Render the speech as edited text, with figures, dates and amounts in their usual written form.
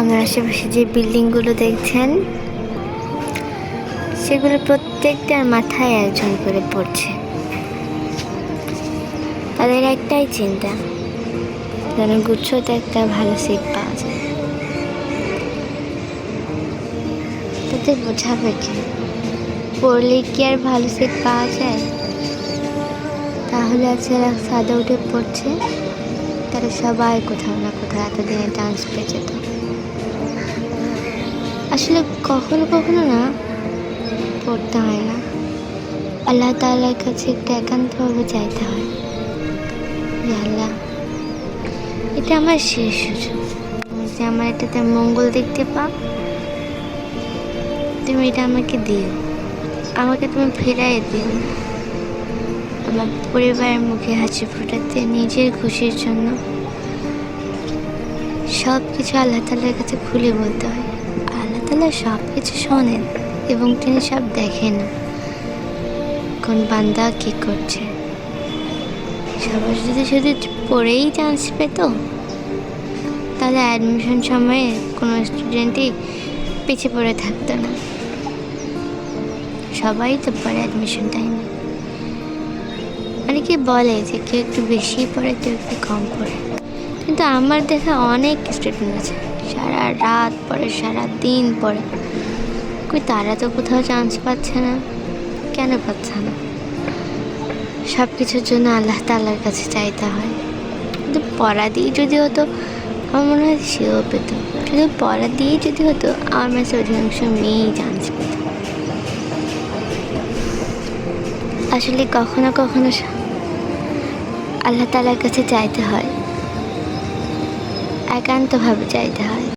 আমার আশেপাশে যে বিল্ডিংগুলো দেখছেন সেগুলো প্রত্যেকটার মাথায় একজন করে পড়ছে। তাদের একটাই চিন্তা, যেন গুচ্ছতে একটা ভালো সিট পাওয়া যায়। তাদের বোঝাবে কি পড়লে কি আর ভালো সিট পাওয়া যায়? তাহলে আজ যারা ছাদে উঠে পড়ছে তারা সবাই কোথাও না কোথাও এতদিনে চান্স পেয়ে যেত। আসলে কখনো কখনো না পড়তে হয় না, আল্লাহ তাআলার কাছে একটু একান্তভাবে চাইতে হয়, আল্লাহ এটা আমার শেষ সুযোগ, তুমি যে আমার এটাতে মঙ্গল দেখতে পাও, তুমি এটা আমাকে দিও, আমাকে তুমি ফেরাই দিও। আমার পরিবারের মুখে হাসি ফোটাতে, নিজের খুশির জন্য সব কিছু আল্লাহ তাআলার কাছে খুলে বলতে হয়। আল্লাহ তাআলা সব কিছু শোনেন এবং তিনি সব দেখেন কোন বান্দা কী করছে। সবার যদি শুধু পড়েই চান্স পেত তাহলে অ্যাডমিশন সময়ে কোনো স্টুডেন্টই পিছিয়ে পড়ে থাকতো না, সবাই তো পড়ে অ্যাডমিশন টাইমে। অনেকে বলে যে কেউ একটু বেশি পড়ে, কেউ একটু কম পড়ে, কিন্তু আমার দেখা অনেক স্টুডেন্ট আছে সারা রাত পড়ে, সারা দিন পড়ে, কই তারা তো কোথাও চান্স পাচ্ছে না। কেন পাচ্ছে না? সব কিছুর জন্য আল্লাহ তাআলার কাছে চাইতে হয়। কিন্তু পড়া দিয়ে যদি হতো আমার মনে হয় সেও পেত, শুধু পড়া দিয়ে যদি হতো আমার মেসে অধিকাংশ মেয়েই চান্স পেত। আসলে কখনো কখনো আল্লাহ তাআলার কাছে চাইতে হয়, একান্তভাবে চাইতে হয়।